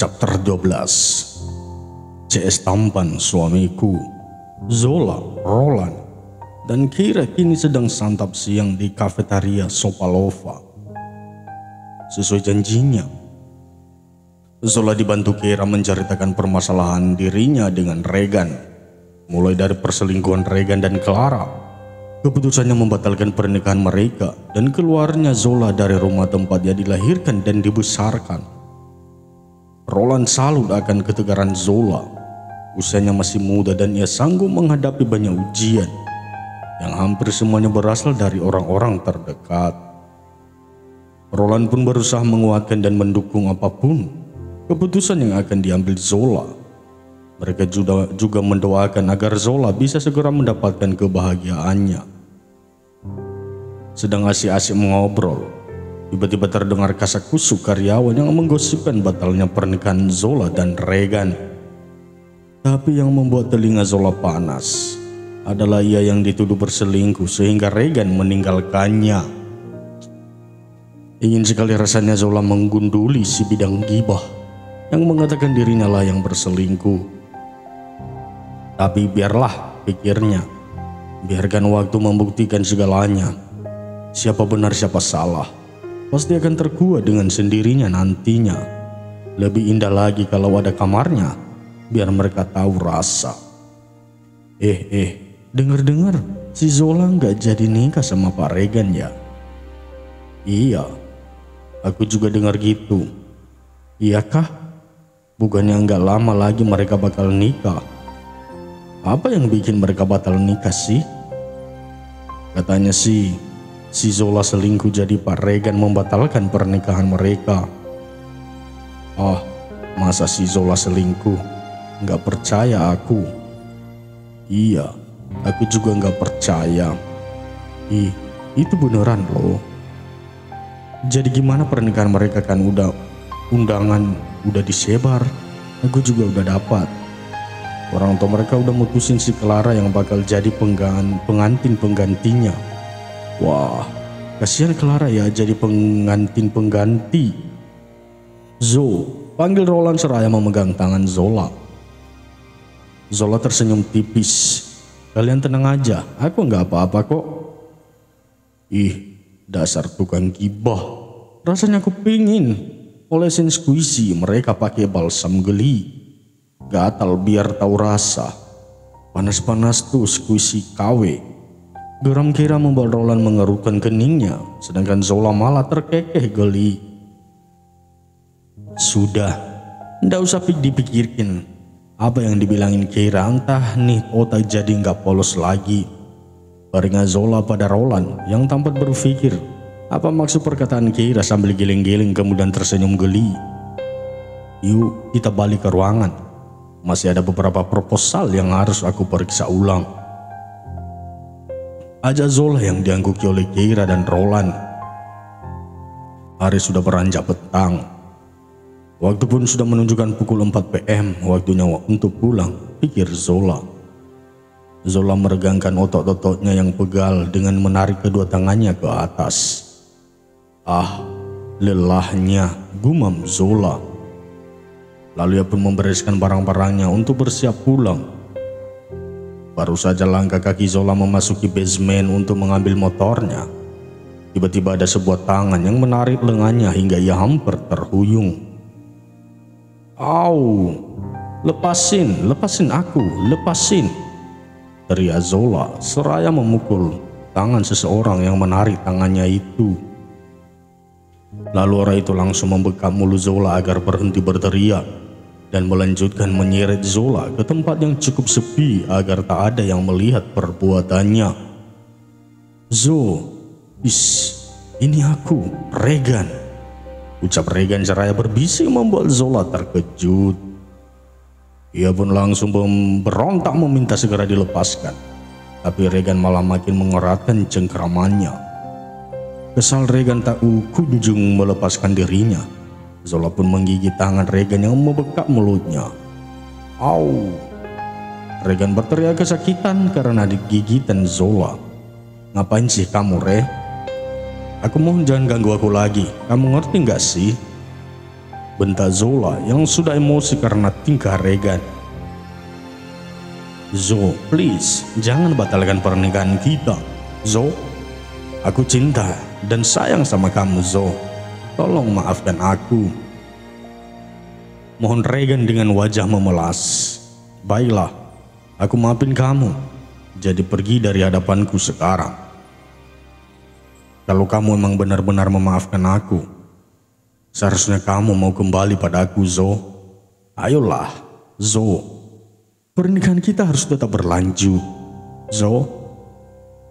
Chapter 12. CS tampan suamiku, Zola, Roland, dan Keira kini sedang santap siang di kafetaria Sopalova. Sesuai janjinya, Zola dibantu Keira menceritakan permasalahan dirinya dengan Regan, mulai dari perselingkuhan Regan dan Clara, keputusannya membatalkan pernikahan mereka, dan keluarnya Zola dari rumah tempat dia dilahirkan dan dibesarkan. Roland salut akan ketegaran Zola. Usianya masih muda dan ia sanggup menghadapi banyak ujian yang hampir semuanya berasal dari orang-orang terdekat. Roland pun berusaha menguatkan dan mendukung apapun keputusan yang akan diambil Zola. Mereka juga mendoakan agar Zola bisa segera mendapatkan kebahagiaannya. Sedang asik-asik mengobrol, tiba-tiba terdengar kasak-kusuk karyawan yang menggosipkan batalnya pernikahan Zola dan Regan. Tapi yang membuat telinga Zola panas adalah ia yang dituduh berselingkuh sehingga Regan meninggalkannya. Ingin sekali rasanya Zola menggunduli si bidang gibah yang mengatakan dirinya lah yang berselingkuh. Tapi biarlah, pikirnya. Biarkan waktu membuktikan segalanya. Siapa benar siapa salah pasti akan terkuat dengan sendirinya nantinya. Lebih indah lagi kalau ada kamarnya, biar mereka tahu rasa. Dengar-dengar si Zola nggak jadi nikah sama Pak Regan ya? Iya, aku juga dengar gitu. Iya kah? Bukannya nggak lama lagi mereka bakal nikah. Apa yang bikin mereka batal nikah sih? Katanya sih si Zola selingkuh, jadi Pak Regan membatalkan pernikahan mereka. Masa si Zola selingkuh? Nggak percaya aku. Iya, aku juga nggak percaya. Itu beneran loh. Jadi gimana pernikahan mereka? Kan undangan udah disebar, aku juga udah dapat. Orang tua mereka udah mutusin si Clara yang bakal jadi pengantin penggantinya. Wah, kasihan Clara ya jadi pengantin pengganti. Panggil Roland seraya memegang tangan Zola. Zola tersenyum tipis. Kalian tenang aja, aku nggak apa-apa kok. Dasar tukang gibah. Rasanya aku pingin olesin squishy mereka pakai balsam geli. Gatal biar tahu rasa. Panas-panas tuh squishy KW. Geram Keira membuat Roland mengerutkan keningnya, sedangkan Zola malah terkekeh geli. Sudah, ndak usah dipikirkan. Apa yang dibilangin Keira, entah nih otak jadi nggak polos lagi. Baringa Zola pada Roland yang tampak berpikir apa maksud perkataan Keira sambil giling-giling kemudian tersenyum geli. Yuk kita balik ke ruangan. Masih ada beberapa proposal yang harus aku periksa ulang. Ajak Zola yang diangguki oleh Keira dan Roland. Hari sudah beranjak petang. Waktu pun sudah menunjukkan pukul 4 PM, waktunya untuk pulang, pikir Zola. Zola meregangkan otot-ototnya yang pegal dengan menarik kedua tangannya ke atas. Lelahnya, gumam Zola. Lalu ia pun membereskan barang-barangnya untuk bersiap pulang. Baru saja langkah kaki Zola memasuki basement untuk mengambil motornya, tiba-tiba ada sebuah tangan yang menarik lengannya hingga ia hampir terhuyung. Lepasin aku, lepasin, teriak Zola seraya memukul tangan seseorang yang menarik tangannya itu. Lalu orang itu langsung membekap mulut Zola agar berhenti berteriak dan melanjutkan menyeret Zola ke tempat yang cukup sepi agar tak ada yang melihat perbuatannya. Ini aku, Regan, ucap Regan seraya berbisik membuat Zola terkejut. Ia pun langsung berontak meminta segera dilepaskan, tapi Regan malah makin mengeratkan cengkeramannya. Kesal Regan tak kunjung melepaskan dirinya. Zola pun menggigit tangan Regan yang membekap mulutnya. Regan berteriak kesakitan karena digigitan Zola. Ngapain sih kamu, Re? Aku mohon jangan ganggu aku lagi. Kamu ngerti gak sih? bentak Zola yang sudah emosi karena tingkah Regan. "Zo, please, jangan batalkan pernikahan kita. Zo, aku cinta dan sayang sama kamu, Zo. Tolong maafkan aku." Mohon Regan dengan wajah memelas. "Baiklah, aku maafin kamu. Jadi pergi dari hadapanku sekarang. Kalau kamu memang benar-benar memaafkan aku, seharusnya kamu mau kembali padaku, Zo. Ayolah, Zo. Pernikahan kita harus tetap berlanjut, Zo.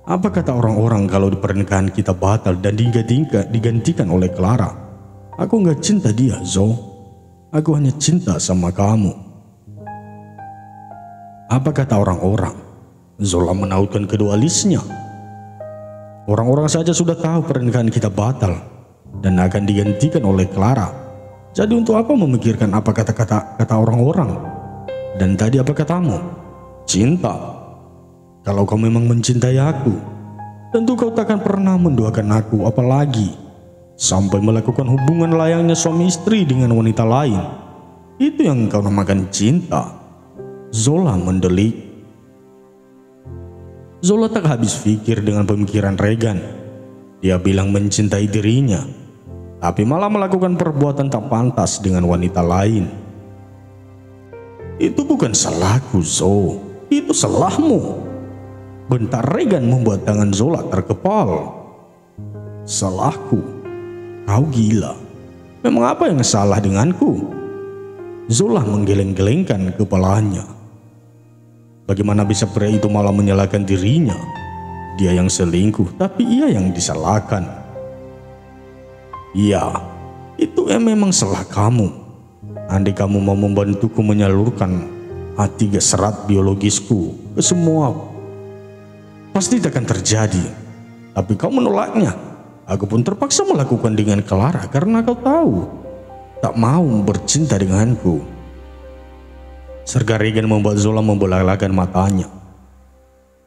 Apa kata orang-orang kalau di pernikahan kita batal dan digantikan oleh Clara? Aku nggak cinta dia, Zo. Aku hanya cinta sama kamu." Apa kata orang-orang? Zola menautkan kedua alisnya. Orang-orang saja sudah tahu pernikahan kita batal dan akan digantikan oleh Clara. Jadi untuk apa memikirkan apa kata orang-orang? Dan tadi apa katamu? Cinta. Kalau kau memang mencintai aku, tentu kau takkan pernah menduakan aku, apalagi sampai melakukan hubungan layaknya suami istri dengan wanita lain. Itu yang kau namakan cinta. Zola mendelik. Zola tak habis pikir dengan pemikiran Regan. Dia bilang mencintai dirinya, tapi malah melakukan perbuatan tak pantas dengan wanita lain. "Itu bukan salahku, Zo. Itu salahmu." Bentak Regan membuat tangan Zola terkepal. "Salahku? Kau gila. Memang apa yang salah denganku?" Zola menggeleng-gelengkan kepalanya. Bagaimana bisa pria itu malah menyalahkan dirinya? Dia yang selingkuh, tapi ia yang disalahkan. "Iya, itu memang salah kamu. Andai kamu mau membantuku menyalurkan A3 serat biologisku ke semua, pasti takkan terjadi. Tapi kau menolaknya. Aku pun terpaksa melakukan dengan Clara karena kau tahu tak mau bercinta denganku." Serga Regan membuat Zola membolak-balikan matanya.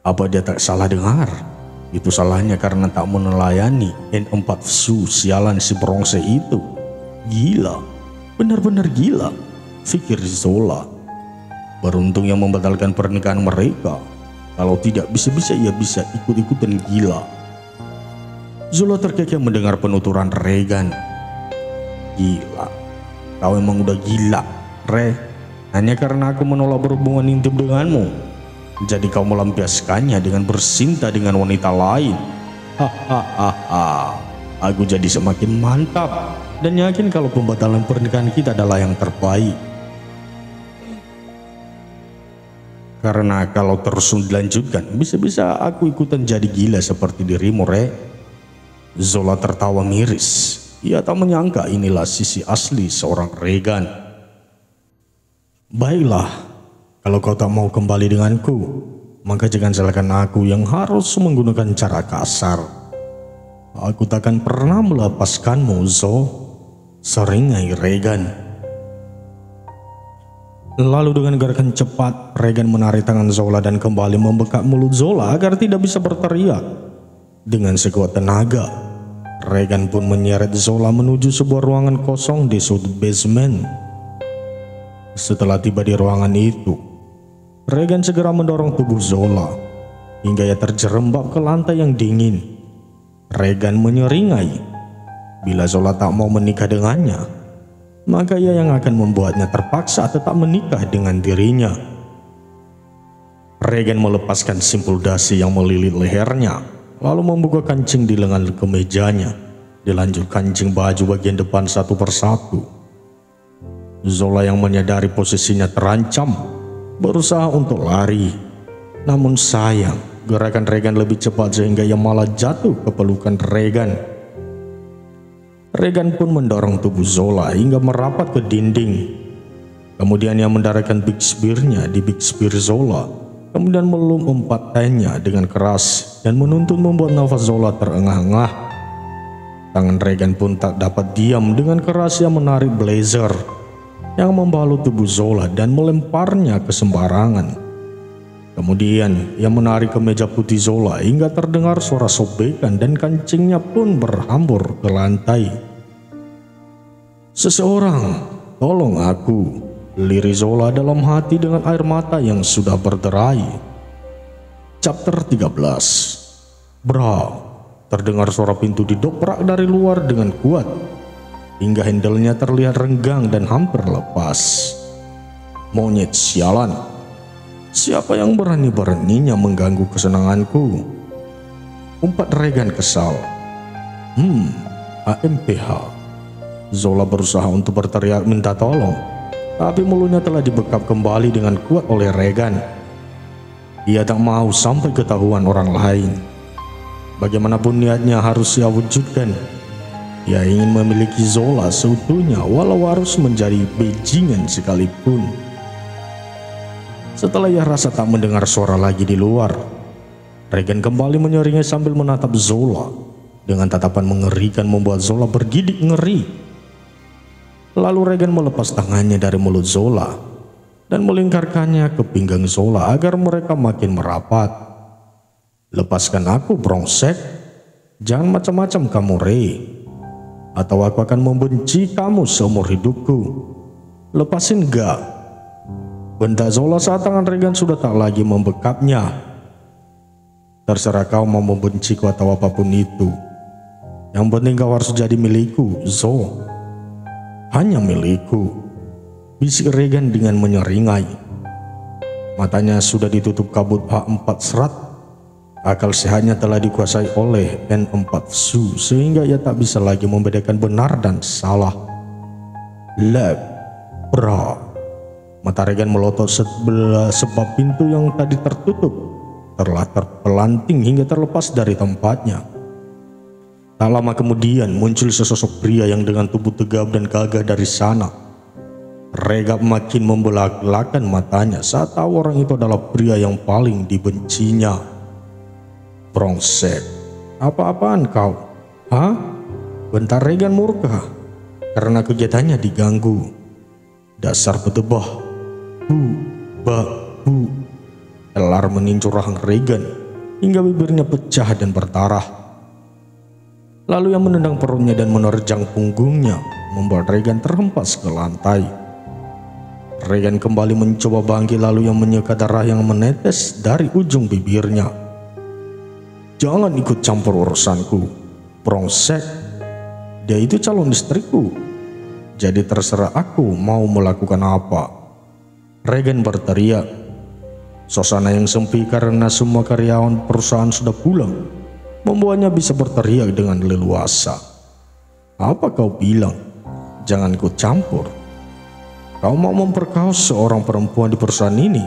Apa dia tak salah dengar? Itu salahnya karena tak menelayani N4 Su sialan si bronze itu. Gila, benar-benar gila, pikir Zola. Beruntung yang membatalkan pernikahan mereka. Kalau tidak, bisa-bisa ia bisa ikut-ikutan gila. Zola terkekeh mendengar penuturan Regan. "Gila, kau emang udah gila, Re. Hanya karena aku menolak berhubungan intim denganmu, jadi kau melampiaskannya dengan bercinta dengan wanita lain. Hahaha. Aku jadi semakin mantap dan yakin kalau pembatalan pernikahan kita adalah yang terbaik. Karena kalau terus dilanjutkan, bisa-bisa aku ikutan jadi gila seperti dirimu, Re." Zola tertawa miris. Ia tak menyangka inilah sisi asli seorang Regan. "Baiklah, kalau kau tak mau kembali denganku, maka jangan salahkan aku yang harus menggunakan cara kasar. Aku takkan pernah melepaskanmu, Zo," seringai Regan. Lalu dengan gerakan cepat, Regan menarik tangan Zola dan kembali membekap mulut Zola agar tidak bisa berteriak. Dengan sekuat tenaga, Regan pun menyeret Zola menuju sebuah ruangan kosong di sudut basement. Setelah tiba di ruangan itu, Regan segera mendorong tubuh Zola hingga ia terjerembab ke lantai yang dingin. Regan menyeringai, bila Zola tak mau menikah dengannya, maka ia yang akan membuatnya terpaksa tetap menikah dengan dirinya. Regan melepaskan simpul dasi yang melilit lehernya, lalu membuka kancing di lengan kemejanya, dilanjut kancing baju bagian depan satu persatu. Zola yang menyadari posisinya terancam, berusaha untuk lari. Namun sayang, gerakan Regan lebih cepat sehingga ia malah jatuh ke pelukan Regan. Regan pun mendorong tubuh Zola hingga merapat ke dinding. Kemudian ia mendaratkan big spear-nya di big spear Zola, kemudian melompat-lompatkannya dengan keras dan menuntun membuat nafas Zola terengah-engah. Tangan Regan pun tak dapat diam, dengan keras ia menarik blazer yang membalut tubuh Zola dan melemparnya ke sembarangan. Kemudian ia menarik kemeja putih Zola hingga terdengar suara sobekan dan kancingnya pun berhambur ke lantai. Seseorang, tolong aku, lirik Zola dalam hati dengan air mata yang sudah berderai. Chapter 13. Bra, terdengar suara pintu didobrak dari luar dengan kuat, hingga handle-nya terlihat renggang dan hampir lepas. Monyet sialan, siapa yang berani-beraninya mengganggu kesenanganku? Umpat Regan kesal. AMPH. Zola berusaha untuk berteriak minta tolong, tapi mulutnya telah dibekap kembali dengan kuat oleh Regan. Ia tak mau sampai ketahuan orang lain. Bagaimanapun niatnya harus ia wujudkan. Ia ingin memiliki Zola seutuhnya walau harus menjadi bajingan sekalipun. Setelah ia rasa tak mendengar suara lagi di luar, Regan kembali menyeringnya sambil menatap Zola dengan tatapan mengerikan membuat Zola bergidik ngeri. Lalu Regan melepas tangannya dari mulut Zola dan melingkarkannya ke pinggang Zola agar mereka makin merapat. Lepaskan aku, brengsek. Jangan macam-macam kamu, Ray, atau aku akan membenci kamu seumur hidupku. Lepasin gak? Bentak Zola saat tangan Regan sudah tak lagi membekapnya. Terserah kau mau membenciku atau apapun itu. Yang penting kau harus jadi milikku, Zo. Hanya milikku, bisik Regan dengan menyeringai. Matanya sudah ditutup kabut H4 serat. Akal sehatnya telah dikuasai oleh N4 Su, sehingga ia tak bisa lagi membedakan benar dan salah. Lep, bra. Mata Regan melotot sebab pintu yang tadi tertutup telah terpelanting hingga terlepas dari tempatnya. Tak lama kemudian muncul sesosok pria yang dengan tubuh tegap dan gagah dari sana. Regan makin membelak-belakan matanya saat tahu orang itu adalah pria yang paling dibencinya. Brengsek, apa-apaan kau? Hah? Bentar Regan murka karena kegiatannya diganggu. Dasar bedebah. Bu. Elar meninju rahang Regan hingga bibirnya pecah dan berdarah. Lalu ia menendang perutnya dan menerjang punggungnya, membuat Regan terhempas ke lantai. Regan kembali mencoba bangkit lalu ia menyeka darah yang menetes dari ujung bibirnya. Jangan ikut campur urusanku, brengsek. Dia itu calon istriku, jadi terserah aku mau melakukan apa. Regan berteriak. Suasana yang sempit karena semua karyawan perusahaan sudah pulang membuatnya bisa berteriak dengan leluasa. Apa kau bilang? Jangan ikut campur. Kau mau memperkaos seorang perempuan di perusahaan ini?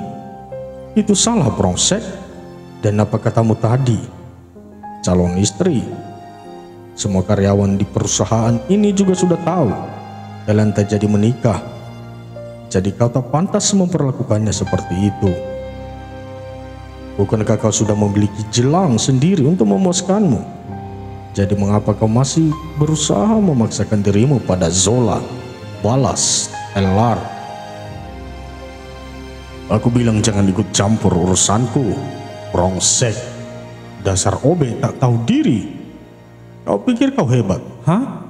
Itu salah, brengsek. Dan apa katamu tadi? Calon istri. Semua karyawan di perusahaan ini juga sudah tahu kalian tak jadi menikah. Jadi kau tak pantas memperlakukannya seperti itu. Bukankah kau sudah memiliki jelang sendiri untuk memuaskanmu? Jadi mengapa kau masih berusaha memaksakan dirimu pada Zola? Balas, Elar. Aku bilang jangan ikut campur urusanku, brengsek. Dasar obe tak tahu diri. Kau pikir kau hebat, hah?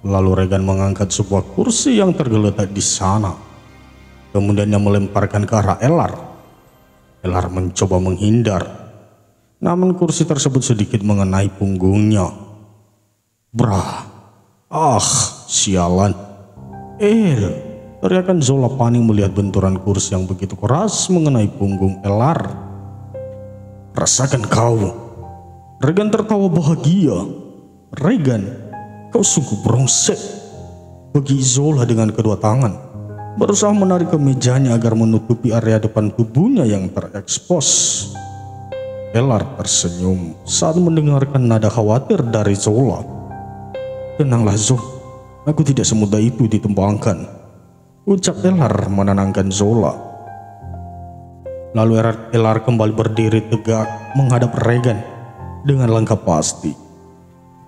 Lalu Regan mengangkat sebuah kursi yang tergeletak di sana. Kemudian dia melemparkan ke arah Elar. Elar mencoba menghindar, namun kursi tersebut sedikit mengenai punggungnya. Brah, sialan. Teriakan Zola panik melihat benturan kursi yang begitu keras mengenai punggung Elar. Rasakan kau. Regan tertawa bahagia. Regan, kau sungguh brengsek. Bagi Zola dengan kedua tangan, berusaha menarik kemejanya agar menutupi area depan tubuhnya yang terekspos. Elar tersenyum saat mendengarkan nada khawatir dari Zola. Tenanglah Zo, aku tidak semudah itu ditumbangkan, ucap Elar menenangkan Zola. Lalu Elar kembali berdiri tegak menghadap Regan dengan langkah pasti.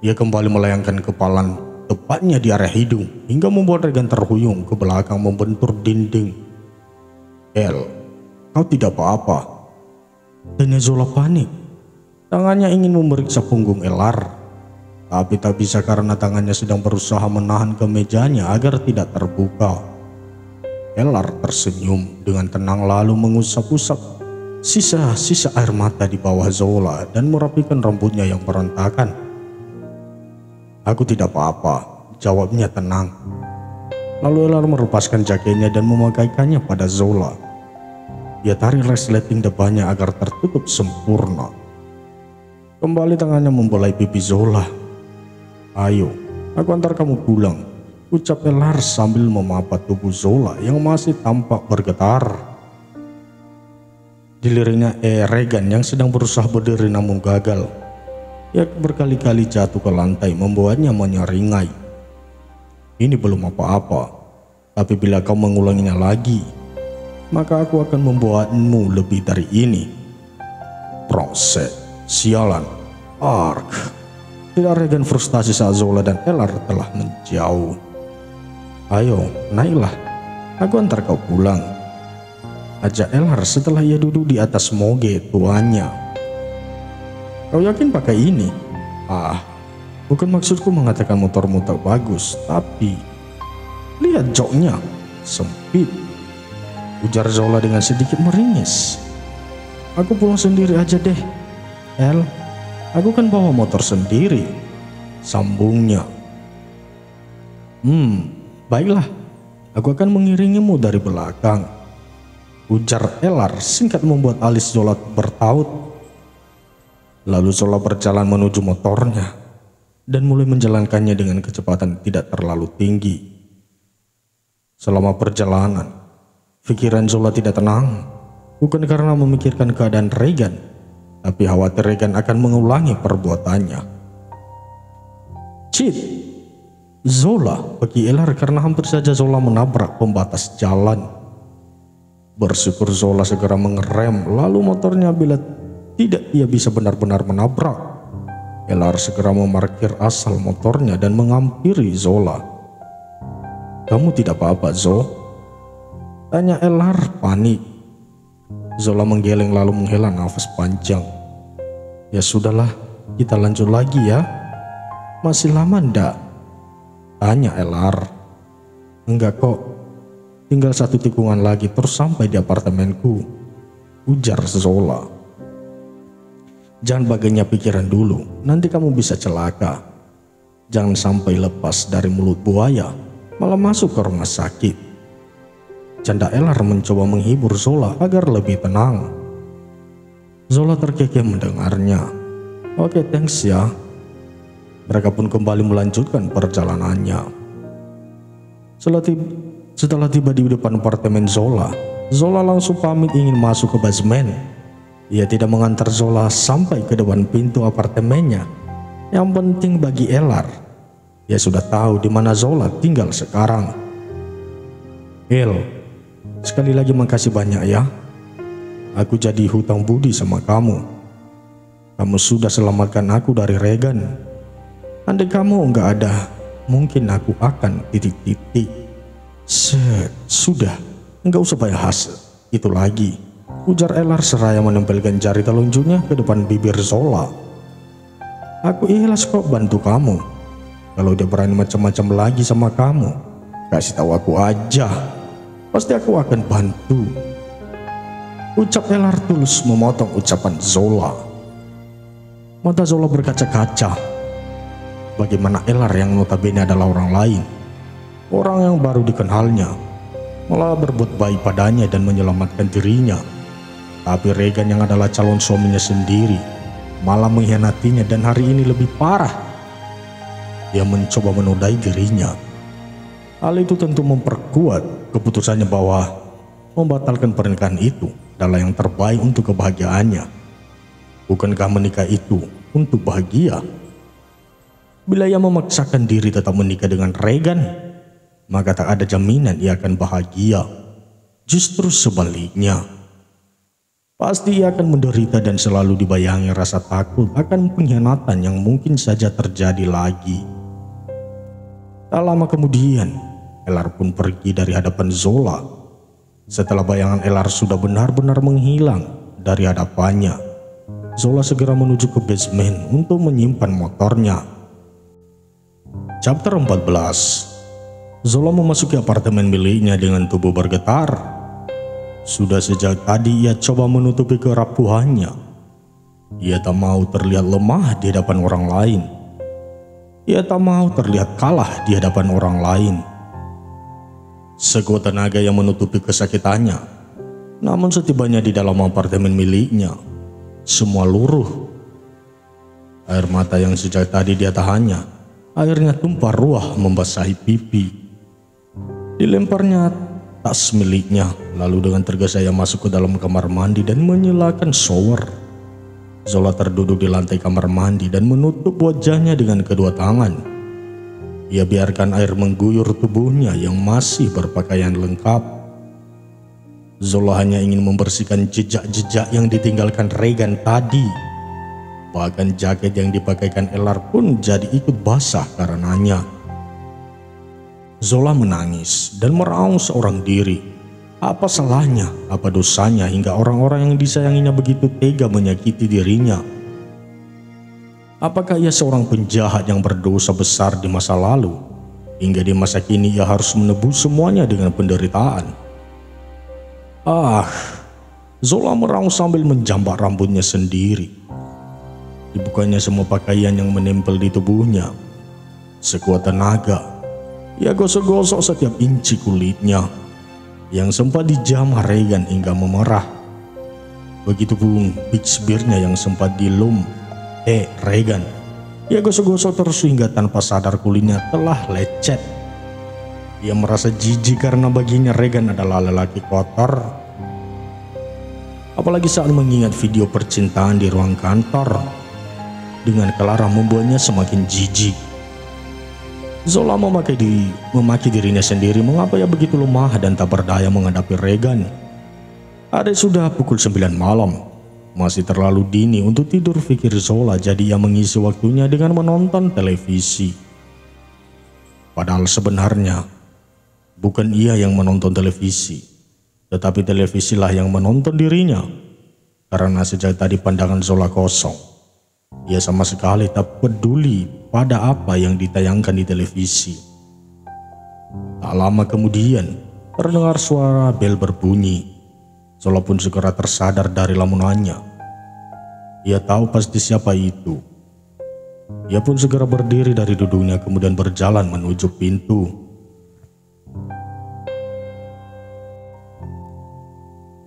Ia kembali melayangkan kepala tepatnya di area hidung hingga membuat Regan terhuyung ke belakang membentur dinding. Kau tidak apa-apa. Dan Zola panik. Tangannya ingin memeriksa punggung Elar. tapi tak bisa karena tangannya sedang berusaha menahan kemejanya agar tidak terbuka. Elar tersenyum dengan tenang lalu mengusap-usap sisa-sisa air mata di bawah Zola dan merapikan rambutnya yang berantakan. "Aku tidak apa-apa," jawabnya tenang. Lalu Elar melepaskan jaketnya dan memakaikannya pada Zola. Dia tarik resleting depannya agar tertutup sempurna. Kembali tangannya membelai pipi Zola. "Ayo, aku antar kamu pulang," ucap Elar sambil memapat tubuh Zola yang masih tampak bergetar. Diliriknya Regan yang sedang berusaha berdiri namun gagal. Ia berkali-kali jatuh ke lantai membuatnya menyeringai. "Ini belum apa-apa, tapi bila kau mengulanginya lagi, maka aku akan membuatmu lebih dari ini." "Prongset, sialan, ark." Tidak Regan frustasi saat Zola dan Elar telah menjauh. "Ayo, naiklah, aku antar kau pulang," ajak Elar setelah ia duduk di atas moge tuanya. "Kau yakin pakai ini?" "Ah, bukan maksudku mengatakan motormu tak bagus, tapi lihat joknya, sempit," ujar Zola dengan sedikit meringis. "Aku pulang sendiri aja deh, El. Aku kan bawa motor sendiri," sambungnya. Baiklah, aku akan mengiringimu dari belakang," ujar Elar singkat membuat alis Zola bertaut. Lalu Zola berjalan menuju motornya dan mulai menjalankannya dengan kecepatan tidak terlalu tinggi. Selama perjalanan, pikiran Zola tidak tenang, bukan karena memikirkan keadaan Regan, tapi khawatir Regan akan mengulangi perbuatannya. "Cit, Zola!" bagi Elar karena hampir saja Zola menabrak pembatas jalan. Bersyukur Zola segera mengerem, lalu motornya bila tidak ia bisa benar-benar menabrak. Elar segera memarkir asal motornya dan menghampiri Zola. "Kamu tidak apa-apa, Zo?" tanya Elar panik. Zola menggeleng lalu menghela nafas panjang. "Ya sudahlah, kita lanjut lagi ya." "Masih lama ndak?" tanya Elar. "Enggak kok, tinggal 1 tikungan lagi terus sampai di apartemenku," ujar Zola. "Jangan bagainya pikiran dulu, nanti kamu bisa celaka. Jangan sampai lepas dari mulut buaya, malah masuk ke rumah sakit." Canda Elar mencoba menghibur Zola agar lebih tenang. Zola terkekeh mendengarnya. "Oke, thanks ya." Mereka pun kembali melanjutkan perjalanannya. Setelah tiba di depan apartemen Zola, Zola langsung pamit ingin masuk ke basement. Ia tidak mengantar Zola sampai ke depan pintu apartemennya. Yang penting bagi Elar, ia sudah tahu di mana Zola tinggal sekarang. "El, sekali lagi makasih banyak ya. Aku jadi hutang budi sama kamu. Kamu sudah selamatkan aku dari Regan. Andai kamu enggak ada, mungkin aku akan titik-titik." Sudah, enggak usah bahas itu lagi," ujar Elar seraya menempelkan jari telunjuknya ke depan bibir Zola. "Aku ikhlas kok bantu kamu. Kalau dia berani macam-macam lagi sama kamu, kasih tahu aku aja. Pasti aku akan bantu," ucap Elar tulus memotong ucapan Zola. Mata Zola berkaca-kaca. Bagaimana Elar yang notabene adalah orang lain, orang yang baru dikenalnya, malah berbuat baik padanya dan menyelamatkan dirinya. Tapi Regan yang adalah calon suaminya sendiri malah mengkhianatinya, dan hari ini lebih parah, dia mencoba menodai dirinya. Hal itu tentu memperkuat keputusannya bahwa membatalkan pernikahan itu adalah yang terbaik untuk kebahagiaannya. Bukankah menikah itu untuk bahagia? Bila ia memaksakan diri tetap menikah dengan Regan, maka tak ada jaminan ia akan bahagia. Justru sebaliknya, pasti ia akan menderita dan selalu dibayangi rasa takut akan pengkhianatan yang mungkin saja terjadi lagi. Tak lama kemudian, Elar pun pergi dari hadapan Zola. Setelah bayangan Elar sudah benar-benar menghilang dari hadapannya, Zola segera menuju ke basement untuk menyimpan motornya. Chapter 14. Zola memasuki apartemen miliknya dengan tubuh bergetar. Sudah sejak tadi ia coba menutupi kerapuhannya. Ia tak mau terlihat lemah di hadapan orang lain. Ia tak mau terlihat kalah di hadapan orang lain. Sekuat tenaga yang menutupi kesakitannya. Namun setibanya di dalam apartemen miliknya, semua luruh. Air mata yang sejak tadi dia tahannya, akhirnya tumpah ruah membasahi pipi. Dilemparnya tas miliknya, lalu dengan tergesa ia masuk ke dalam kamar mandi dan menyalakan shower. Zola terduduk di lantai kamar mandi dan menutup wajahnya dengan kedua tangan. Ia biarkan air mengguyur tubuhnya yang masih berpakaian lengkap. Zola hanya ingin membersihkan jejak-jejak yang ditinggalkan Regan tadi. Bahkan jaket yang dipakaikan Elar pun jadi ikut basah karenanya. Zola menangis dan meraung seorang diri. Apa salahnya, apa dosanya hingga orang-orang yang disayanginya begitu tega menyakiti dirinya? Apakah ia seorang penjahat yang berdosa besar di masa lalu, hingga di masa kini ia harus menebus semuanya dengan penderitaan? Zola meraung sambil menjambak rambutnya sendiri. Dibukanya semua pakaian yang menempel di tubuhnya. Sekuat tenaga, ia gosok-gosok setiap inci kulitnya yang sempat dijamah Regan hingga memerah. Begitupun bibirnya yang sempat dilum Regan. Ia gosok-gosok terus hingga tanpa sadar kulitnya telah lecet. Ia merasa jijik karena baginya Regan adalah lelaki kotor. Apalagi saat mengingat video percintaan di ruang kantor dengan Clara membuatnya semakin jijik. Zola memaki dirinya sendiri mengapa ia begitu lemah dan tak berdaya menghadapi Regan. Ada sudah pukul 9 malam. Masih terlalu dini untuk tidur, pikir Zola, jadi ia mengisi waktunya dengan menonton televisi. Padahal sebenarnya bukan ia yang menonton televisi, tetapi televisilah yang menonton dirinya. Karena sejak tadi pandangan Zola kosong. Ia sama sekali tak peduli pada apa yang ditayangkan di televisi. Tak lama kemudian, terdengar suara bel berbunyi. Zola pun segera tersadar dari lamunannya. Ia tahu pasti siapa itu. Ia pun segera berdiri dari duduknya kemudian berjalan menuju pintu.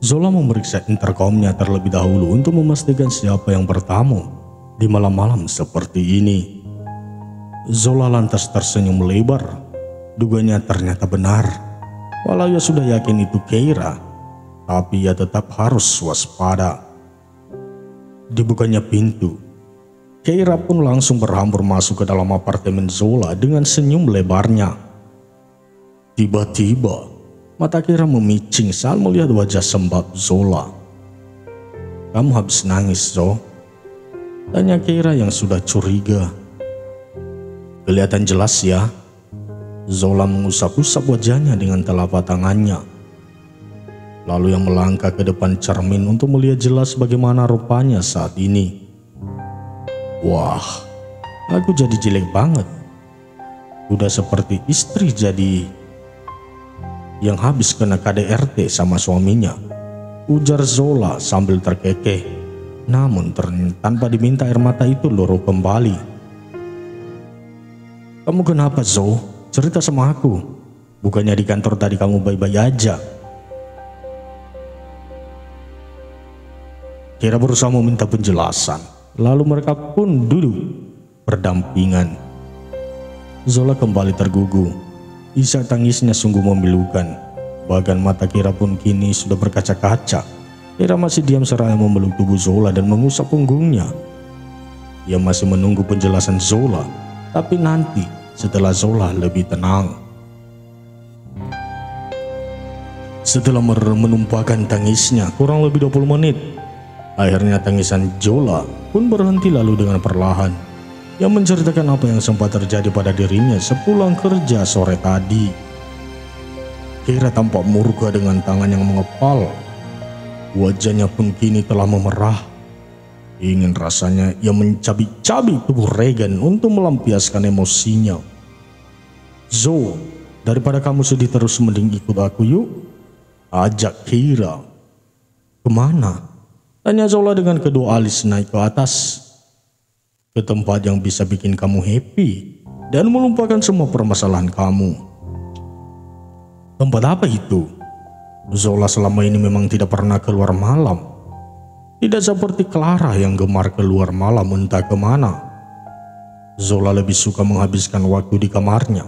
Zola memeriksa intercomnya terlebih dahulu untuk memastikan siapa yang bertamu di malam-malam seperti ini. Zola lantas tersenyum lebar. Duganya ternyata benar. Walau ia sudah yakin itu Keira, tapi ia tetap harus waspada. Dibukanya pintu. Keira pun langsung berhambur masuk ke dalam apartemen Zola dengan senyum lebarnya. Tiba-tiba, mata Keira memicing saat melihat wajah sembab Zola. "Kamu habis nangis, Zo?" tanya Keira yang sudah curiga. "Kelihatan jelas ya." Zola mengusap-usap wajahnya dengan telapak tangannya. Lalu yang melangkah ke depan cermin untuk melihat jelas bagaimana rupanya saat ini. "Wah, aku jadi jelek banget. Udah seperti istri jadi yang habis kena KDRT sama suaminya," ujar Zola sambil terkekeh. Namun tanpa diminta air mata itu luruh kembali. "Kamu kenapa, Zo? Cerita sama aku. Bukannya di kantor tadi kamu baik-baik aja." Keira berusaha meminta penjelasan. Lalu mereka pun duduk berdampingan. Zola kembali tergugu. Isak tangisnya sungguh memilukan. Bahkan mata Keira pun kini sudah berkaca-kaca. Keira masih diam seraya memeluk tubuh Zola dan mengusap punggungnya. Ia masih menunggu penjelasan Zola, tapi nanti setelah Zola lebih tenang. Setelah menumpahkan tangisnya kurang lebih 20 menit, akhirnya tangisan Zola pun berhenti, lalu dengan perlahan ia menceritakan apa yang sempat terjadi pada dirinya sepulang kerja sore tadi. Keira tampak murka dengan tangan yang mengepal. Wajahnya pun kini telah memerah. Ingin rasanya ia mencabik-cabik tubuh Regan untuk melampiaskan emosinya. Zo, daripada kamu sedih terus mending ikut aku yuk, ajak Keira. Kemana? Tanya Zola dengan kedua alis naik ke atas. Ke tempat yang bisa bikin kamu happy dan melupakan semua permasalahan kamu. Tempat apa itu? Zola selama ini memang tidak pernah keluar malam. Tidak seperti Clara yang gemar keluar malam entah kemana. Zola lebih suka menghabiskan waktu di kamarnya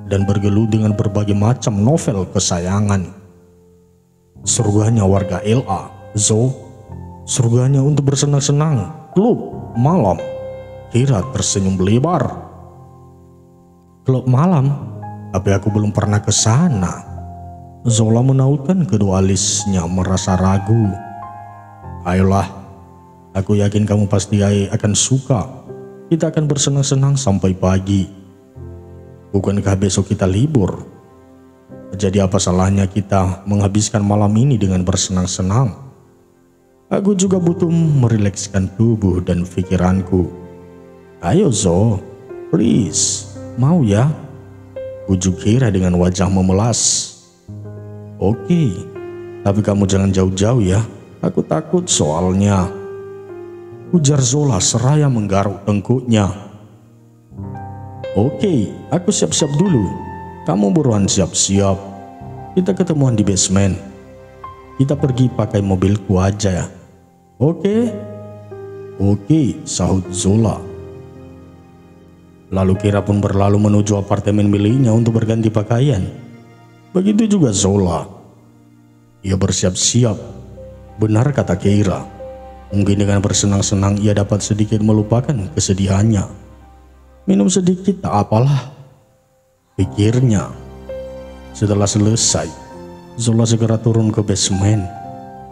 dan bergelut dengan berbagai macam novel kesayangan. Surganya warga LA, Zo. Surganya untuk bersenang-senang, klub malam. Keira tersenyum lebar. Klub malam? Tapi aku belum pernah ke sana. Zola menautkan kedua alisnya merasa ragu. Ayolah, aku yakin kamu pasti akan suka. Kita akan bersenang-senang sampai pagi. Bukankah besok kita libur? Jadi apa salahnya kita menghabiskan malam ini dengan bersenang-senang? Aku juga butuh merilekskan tubuh dan pikiranku. Ayo Zo, please, mau ya? Ujuk Keira dengan wajah memelas. Oke, tapi kamu jangan jauh-jauh ya. Aku takut soalnya. Ujar Zola seraya menggaruk tengkuknya. Oke, aku siap-siap dulu. Kamu buruan siap-siap. Kita ketemuan di basement. Kita pergi pakai mobilku aja ya. Oke? Oke, sahut Zola. Lalu Keira pun berlalu menuju apartemen miliknya untuk berganti pakaian. Begitu juga Zola. Ia bersiap-siap. Benar kata Keira. Mungkin dengan bersenang-senang ia dapat sedikit melupakan kesedihannya. Minum sedikit tak apalah, pikirnya. Setelah selesai, Zola segera turun ke basement.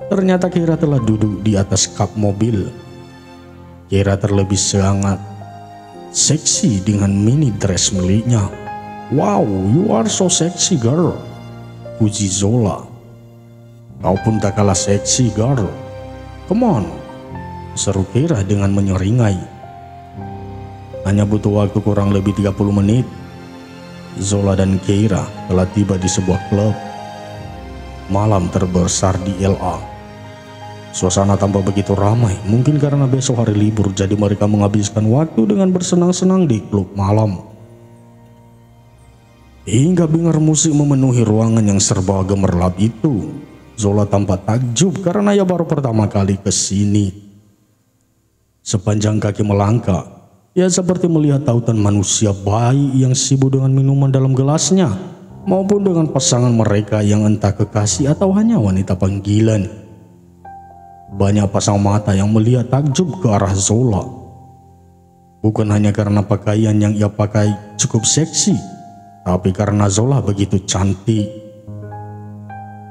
Ternyata Keira telah duduk di atas kap mobil. Keira terlebih sangat seksi dengan mini dress miliknya. Wow, you are so sexy girl, puji Zola. Kau pun tak kalah seksi girl. Come on, seru Keira dengan menyeringai. Hanya butuh waktu kurang lebih 30 menit. Zola dan Keira telah tiba di sebuah klub. Malam terbesar di LA. Suasana tampak begitu ramai, mungkin karena besok hari libur jadi mereka menghabiskan waktu dengan bersenang-senang di klub malam. Hingga dengar musik memenuhi ruangan yang serba gemerlap itu. Zola tampak takjub karena ia baru pertama kali ke sini. Sepanjang kaki melangkah, ia seperti melihat tautan manusia bayi yang sibuk dengan minuman dalam gelasnya, maupun dengan pasangan mereka yang entah kekasih atau hanya wanita panggilan. Banyak pasang mata yang melihat takjub ke arah Zola. Bukan hanya karena pakaian yang ia pakai cukup seksi, tapi karena Zola begitu cantik.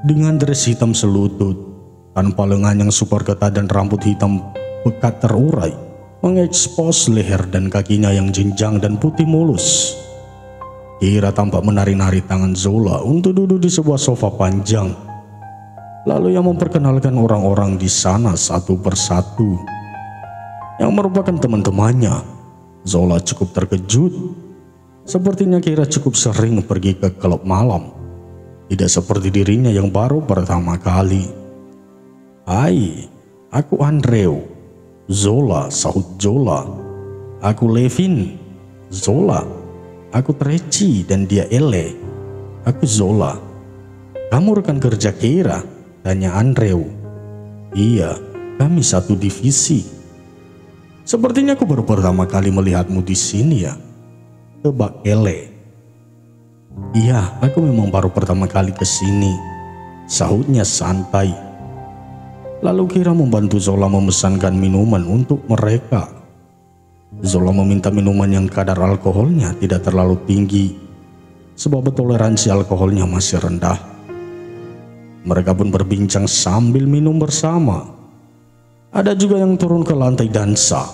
Dengan dress hitam selutut, tanpa lengan yang super ketat dan rambut hitam pekat terurai, mengekspos leher dan kakinya yang jenjang dan putih mulus. Keira tampak menari-nari tangan Zola untuk duduk di sebuah sofa panjang. Lalu ia memperkenalkan orang-orang di sana satu persatu. Yang merupakan teman-temannya. Zola cukup terkejut. Sepertinya Keira cukup sering pergi ke klub malam. Tidak seperti dirinya yang baru pertama kali. Hai, aku Andrew. Zola, sahut Zola. Aku Levin. Zola. Aku Treci dan dia Ele. Aku Zola. Kamu rekan kerja Keira? Tanya Andrew. Iya, kami satu divisi. Sepertinya aku baru pertama kali melihatmu di sini ya. Tebak Ele. Iya, aku memang baru pertama kali ke sini, sahutnya santai. Lalu Keira membantu Zola memesankan minuman untuk mereka. Zola meminta minuman yang kadar alkoholnya tidak terlalu tinggi, sebab toleransi alkoholnya masih rendah. Mereka pun berbincang sambil minum bersama. Ada juga yang turun ke lantai dansa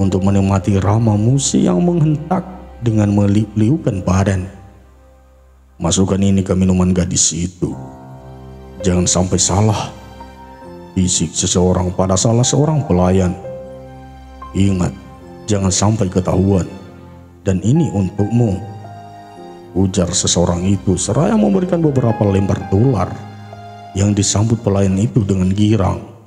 untuk menikmati rama musik yang menghentak dengan meliuk-liukan badan. Masukkan ini ke minuman gadis itu. Jangan sampai salah, bisik seseorang pada salah seorang pelayan. Ingat, jangan sampai ketahuan. Dan ini untukmu. ujar seseorang itu seraya memberikan beberapa lembar dolar yang disambut pelayan itu dengan girang.